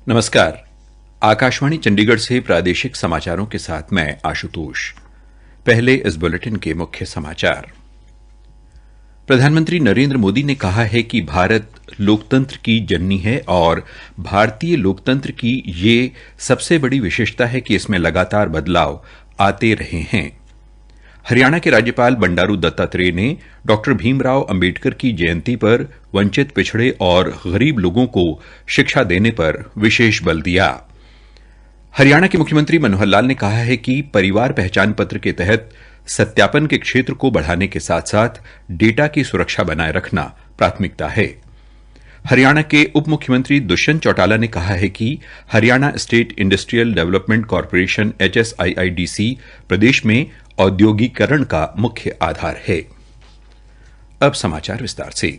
नमस्कार। आकाशवाणी चंडीगढ़ से प्रादेशिक समाचारों के साथ मैं आशुतोष। पहले इस बुलेटिन के मुख्य समाचार। प्रधानमंत्री नरेंद्र मोदी ने कहा है कि भारत लोकतंत्र की जननी है और भारतीय लोकतंत्र की ये सबसे बड़ी विशेषता है कि इसमें लगातार बदलाव आते रहे हैं। हरियाणा के राज्यपाल बंडारू दत्तात्रेय ने डॉ भीमराव अंबेडकर की जयंती पर वंचित, पिछड़े और गरीब लोगों को शिक्षा देने पर विशेष बल दिया। हरियाणा के मुख्यमंत्री मनोहर लाल ने कहा है कि परिवार पहचान पत्र के तहत सत्यापन के क्षेत्र को बढ़ाने के साथ साथ डेटा की सुरक्षा बनाए रखना प्राथमिकता है। हरियाणा के उप मुख्यमंत्री दुष्यंत चौटाला ने कहा है कि Haryana state industrial development corporation HSIIDC प्रदेश में औद्योगिकरण का मुख्य आधार है। अब समाचार विस्तार से।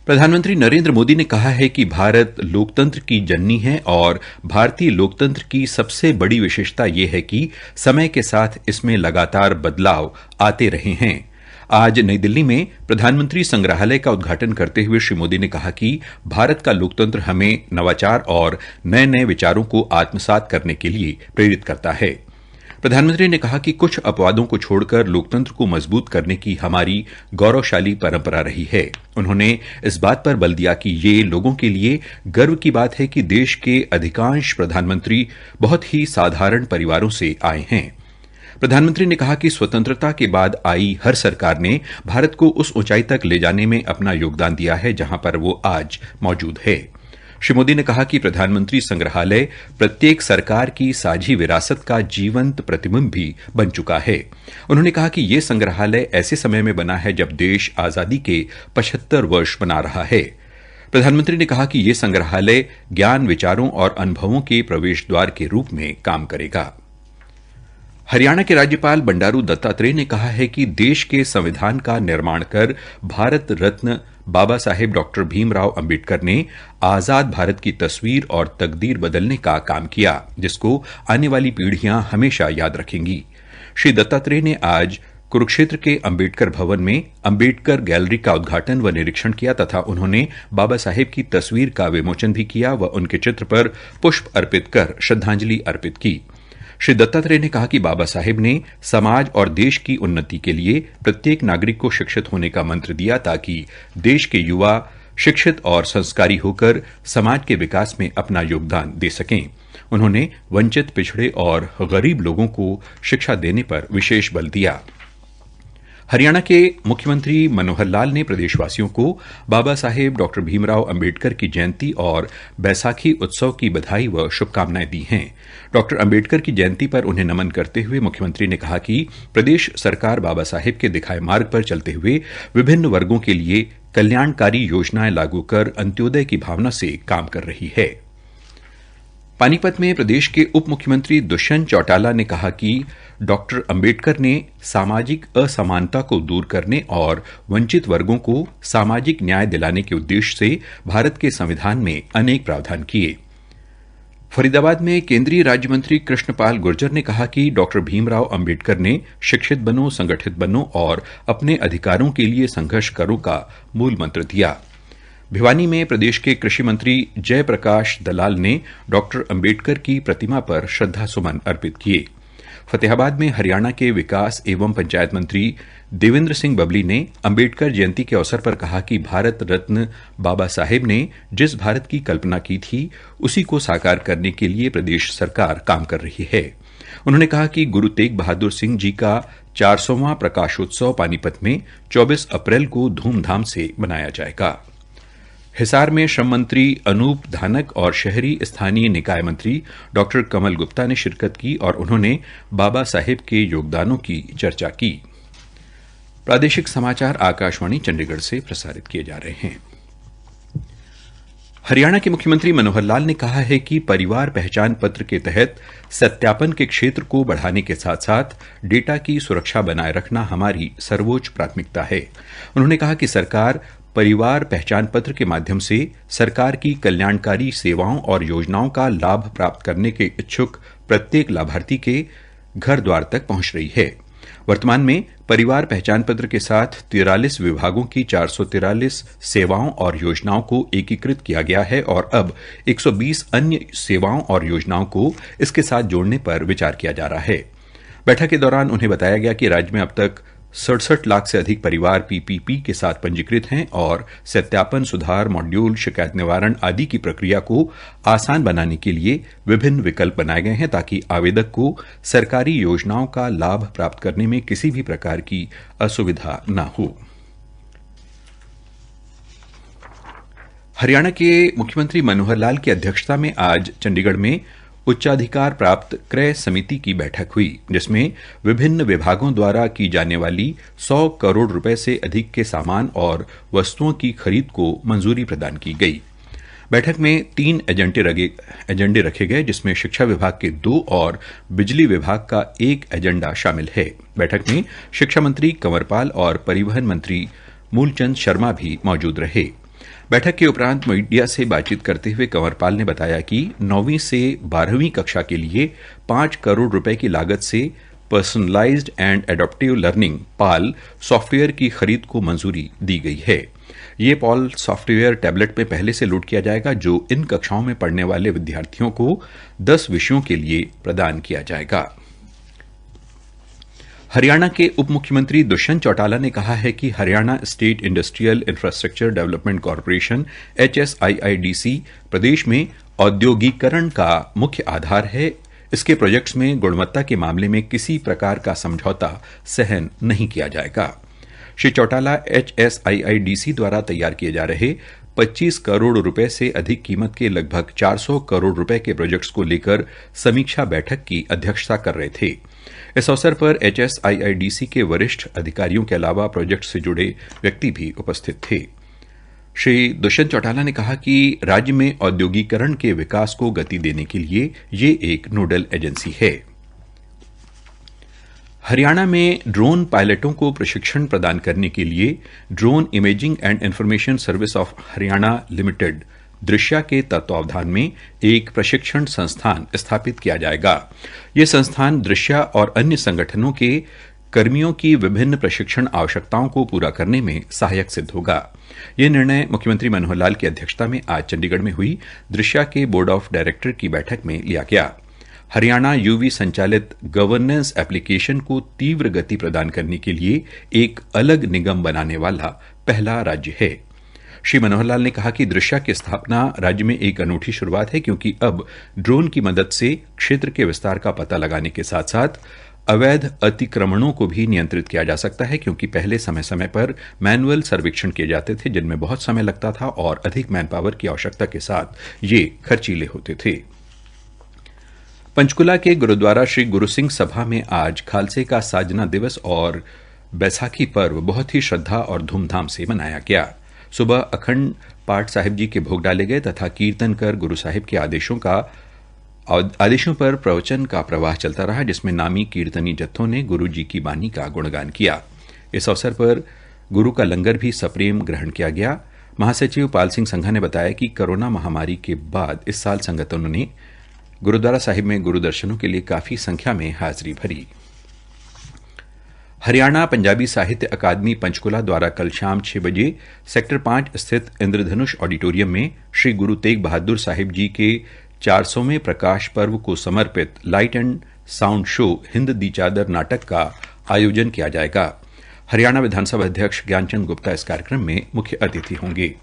प्रधानमंत्री नरेंद्र मोदी ने कहा है कि भारत लोकतंत्र की जननी है और भारतीय लोकतंत्र की सबसे बड़ी विशेषता यह है कि समय के साथ इसमें लगातार बदलाव आते रहे हैं। आज नई दिल्ली में प्रधानमंत्री संग्रहालय का उद्घाटन करते हुए श्री मोदी ने कहा कि भारत का लोकतंत्र हमें नवाचार और नए नए विचारों को आत्मसात करने के लिए प्रेरित करता है। प्रधानमंत्री ने कहा कि कुछ अपवादों को छोड़कर लोकतंत्र को मजबूत करने की हमारी गौरवशाली परंपरा रही है। उन्होंने इस बात पर बल दिया कि ये लोगों के लिए गर्व की बात है कि देश के अधिकांश प्रधानमंत्री बहुत ही साधारण परिवारों से आए हैं। प्रधानमंत्री ने कहा कि स्वतंत्रता के बाद आई हर सरकार ने भारत को उस ऊंचाई तक ले जाने में अपना योगदान दिया है जहां पर वो आज मौजूद है। श्री मोदी ने कहा कि प्रधानमंत्री संग्रहालय प्रत्येक सरकार की साझी विरासत का जीवंत प्रतिबिंब भी बन चुका है। उन्होंने कहा कि ये संग्रहालय ऐसे समय में बना है जब देश आजादी के 75 वर्ष मना रहा है। प्रधानमंत्री ने कहा कि ये संग्रहालय ज्ञान, विचारों और अनुभवों के प्रवेश द्वार के रूप में काम करेगा। हरियाणा के राज्यपाल बंडारू दत्तात्रेय ने कहा है कि देश के संविधान का निर्माण कर भारत रत्न बाबा साहेब डॉ भीमराव अंबेडकर ने आजाद भारत की तस्वीर और तकदीर बदलने का काम किया, जिसको आने वाली पीढ़ियां हमेशा याद रखेंगी। श्री दत्तात्रेय ने आज कुरुक्षेत्र के अंबेडकर भवन में अंबेडकर गैलरी का उद्घाटन व निरीक्षण किया तथा उन्होंने बाबा साहेब की तस्वीर का विमोचन भी किया व उनके चित्र पर पुष्प अर्पित कर श्रद्धांजलि अर्पित की। श्री दत्तात्रेय ने कहा कि बाबा साहेब ने समाज और देश की उन्नति के लिए प्रत्येक नागरिक को शिक्षित होने का मंत्र दिया ताकि देश के युवा शिक्षित और संस्कारी होकर समाज के विकास में अपना योगदान दे सकें। उन्होंने वंचित, पिछड़े और गरीब लोगों को शिक्षा देने पर विशेष बल दिया। हरियाणा के मुख्यमंत्री मनोहर लाल ने प्रदेशवासियों को बाबा साहेब डॉ भीमराव अंबेडकर की जयंती और बैसाखी उत्सव की बधाई व शुभकामनाएं दी हैं। डॉ अंबेडकर की जयंती पर उन्हें नमन करते हुए मुख्यमंत्री ने कहा कि प्रदेश सरकार बाबा साहेब के दिखाए मार्ग पर चलते हुए विभिन्न वर्गों के लिए कल्याणकारी योजनाएं लागू कर अंत्योदय की भावना से काम कर रही है। पानीपत में प्रदेश के उप मुख्यमंत्री दुष्यंत चौटाला ने कहा कि डॉक्टर अंबेडकर ने सामाजिक असमानता को दूर करने और वंचित वर्गों को सामाजिक न्याय दिलाने के उद्देश्य से भारत के संविधान में अनेक प्रावधान किए। फरीदाबाद में केंद्रीय राज्य मंत्री कृष्णपाल गुर्जर ने कहा कि डॉक्टर भीमराव अंबेडकर ने शिक्षित बनो, संगठित बनो और अपने अधिकारों के लिए संघर्ष करो का मूल मंत्र दिया। भिवानी में प्रदेश के कृषि मंत्री जय प्रकाश दलाल ने डॉक्टर अंबेडकर की प्रतिमा पर श्रद्धा सुमन अर्पित किए। फतेहाबाद में हरियाणा के विकास एवं पंचायत मंत्री देवेंद्र सिंह बबली ने अंबेडकर जयंती के अवसर पर कहा कि भारत रत्न बाबा साहेब ने जिस भारत की कल्पना की थी उसी को साकार करने के लिए प्रदेश सरकार काम कर रही है। उन्होंने कहा कि गुरु तेग बहादुर सिंह जी का 400वां प्रकाशोत्सव पानीपत में 24 अप्रैल को धूमधाम से मनाया जाएगा। हिसार में श्रम मंत्री अनूप धानक और शहरी स्थानीय निकाय मंत्री डॉ कमल गुप्ता ने शिरकत की और उन्होंने बाबा साहेब के योगदानों की चर्चा की। प्रादेशिक समाचार आकाशवाणी चंडीगढ़ से प्रसारित किए जा रहे हैं। हरियाणा के मुख्यमंत्री मनोहर लाल ने कहा है कि परिवार पहचान पत्र के तहत सत्यापन के क्षेत्र को बढ़ाने के साथ साथ डेटा की सुरक्षा बनाए रखना हमारी सर्वोच्च प्राथमिकता है। उन्होंने कहा कि सरकार परिवार पहचान पत्र के माध्यम से सरकार की कल्याणकारी सेवाओं और योजनाओं का लाभ प्राप्त करने के इच्छुक प्रत्येक लाभार्थी के घर द्वार तक पहुंच रही है। वर्तमान में परिवार पहचान पत्र के साथ 43 विभागों की 443 सेवाओं और योजनाओं को एकीकृत किया गया है और अब 120 अन्य सेवाओं और योजनाओं को इसके साथ जोड़ने पर विचार किया जा रहा है। बैठक के दौरान उन्हें बताया गया कि राज्य में अब तक 67 लाख से अधिक परिवार पीपीपी के साथ पंजीकृत हैं और सत्यापन, सुधार, मॉड्यूल, शिकायत निवारण आदि की प्रक्रिया को आसान बनाने के लिए विभिन्न विकल्प बनाए गए हैं ताकि आवेदक को सरकारी योजनाओं का लाभ प्राप्त करने में किसी भी प्रकार की असुविधा न हो। हरियाणा के मुख्यमंत्री मनोहर लाल की अध्यक्षता में आज चंडीगढ़ में उच्चाधिकार प्राप्त क्रय समिति की बैठक हुई, जिसमें विभिन्न विभागों द्वारा की जाने वाली 100 करोड़ रुपए से अधिक के सामान और वस्तुओं की खरीद को मंजूरी प्रदान की गई। बैठक में 3 एजेंडे रखे गए, जिसमें शिक्षा विभाग के 2 और बिजली विभाग का 1 एजेंडा शामिल है। बैठक में शिक्षा मंत्री कंवरपाल और परिवहन मंत्री मूलचंद शर्मा भी मौजूद रहे। बैठक के उपरांत मीडिया से बातचीत करते हुए कंवरपाल ने बताया कि 9वीं से 12वीं कक्षा के लिए 5 करोड़ रुपए की लागत से personalised and adaptive learning Pal software की खरीद को मंजूरी दी गई है। ये पाल सॉफ्टवेयर टैबलेट में पहले से लोड किया जाएगा, जो इन कक्षाओं में पढ़ने वाले विद्यार्थियों को 10 विषयों के लिए प्रदान किया जाएगा। हरियाणा के उप मुख्यमंत्री दुष्यंत चौटाला ने कहा है कि Haryana state industrial infrastructure development corporation HSIIDC प्रदेश में औद्योगिकरण का मुख्य आधार है। इसके प्रोजेक्ट्स में गुणवत्ता के मामले में किसी प्रकार का समझौता सहन नहीं किया जाएगा। श्री चौटाला HSIIDC द्वारा तैयार किए जा रहे 25 करोड़ रुपए से अधिक कीमत के लगभग 400 करोड़ रुपए के प्रोजेक्ट्स को लेकर समीक्षा बैठक की अध्यक्षता कर रहे थे। इस अवसर पर HSIIDC के वरिष्ठ अधिकारियों के अलावा प्रोजेक्ट से जुड़े व्यक्ति भी उपस्थित थे। श्री दुष्यंत चौटाला ने कहा कि राज्य में औद्योगिकरण के विकास को गति देने के लिए ये एक नोडल एजेंसी है। हरियाणा में ड्रोन पायलटों को प्रशिक्षण प्रदान करने के लिए drone imaging and information service of Haryana limited Drishya के तत्वावधान में एक प्रशिक्षण संस्थान स्थापित किया जाएगा। ये संस्थान दृश्या और अन्य संगठनों के कर्मियों की विभिन्न प्रशिक्षण आवश्यकताओं को पूरा करने में सहायक सिद्ध होगा। ये निर्णय मुख्यमंत्री मनोहर लाल की अध्यक्षता में आज चंडीगढ़ में हुई दृश्या के बोर्ड ऑफ डायरेक्टर की बैठक में लिया गया। हरियाणा यूवी संचालित गवर्नेंस एप्लीकेशन को तीव्र गति प्रदान करने के लिए एक अलग निगम बनाने वाला पहला राज्य है। श्री मनोहर लाल ने कहा कि दृश्या की स्थापना राज्य में एक अनूठी शुरुआत है, क्योंकि अब ड्रोन की मदद से क्षेत्र के विस्तार का पता लगाने के साथ साथ अवैध अतिक्रमणों को भी नियंत्रित किया जा सकता है, क्योंकि पहले समय समय पर मैनुअल सर्वेक्षण किए जाते थे, जिनमें बहुत समय लगता था और अधिक मैन पावर की आवश्यकता के साथ ये खर्चीले होते थे। पंचकुला के गुरुद्वारा श्री गुरु सिंह सभा में आज खालसे का साजना दिवस और बैसाखी पर्व बहुत ही श्रद्धा और धूमधाम से मनाया गया। सुबह अखंड पाठ साहिब जी के भोग डाले गए तथा कीर्तन कर गुरु साहिब के आदेशों पर प्रवचन का प्रवाह चलता रहा, जिसमें नामी कीर्तनी जत्थों ने गुरु जी की बानी का गुणगान किया। इस अवसर पर गुरु का लंगर भी सप्रेम ग्रहण किया गया। महासचिव पाल सिंह संघा ने बताया कि कोरोना महामारी के बाद इस साल संगतों ने गुरुद्वारा साहिब में गुरु दर्शनों के लिए काफी संख्या में हाजिरी भरी। हरियाणा पंजाबी साहित्य अकादमी पंचकुला द्वारा कल शाम 6 बजे सेक्टर 5 स्थित इंद्रधनुष ऑडिटोरियम में श्री गुरु तेग बहादुर साहिब जी के 400वें प्रकाश पर्व को समर्पित light and sound show Hind Di Chadar नाटक का आयोजन किया जाएगा। हरियाणा विधानसभा अध्यक्ष ज्ञानचंद गुप्ता इस कार्यक्रम में मुख्य अतिथि होंगे।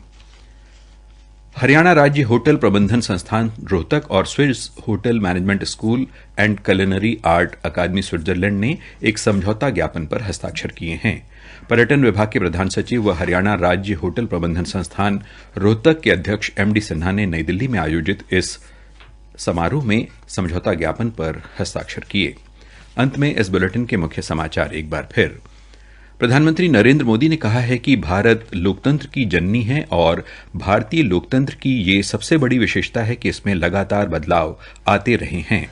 हरियाणा राज्य होटल प्रबंधन संस्थान रोहतक और Swiss hotel management school and culinary art academy Switzerland ने एक समझौता ज्ञापन पर हस्ताक्षर किए हैं। पर्यटन विभाग के प्रधान सचिव व हरियाणा राज्य होटल प्रबंधन संस्थान रोहतक के अध्यक्ष MD सिन्हा ने नई दिल्ली में आयोजित इस समारोह में समझौता ज्ञापन पर हस्ताक्षर किए। अंत में इस बुलेटिन के मुख्य समाचार एक बार फिर। प्रधानमंत्री नरेंद्र मोदी ने कहा है कि भारत लोकतंत्र की जननी है और भारतीय लोकतंत्र की ये सबसे बड़ी विशेषता है कि इसमें लगातार बदलाव आते रहे हैं।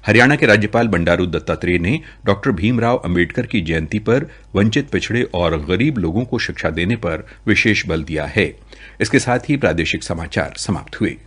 हरियाणा के राज्यपाल बंडारू दत्तात्रेय ने डॉक्टर भीमराव अंबेडकर की जयंती पर वंचित, पिछड़े और गरीब लोगों को शिक्षा देने पर विशेष बल दिया है। इसके साथ ही प्रादेशिक समाचार समाप्त हुए।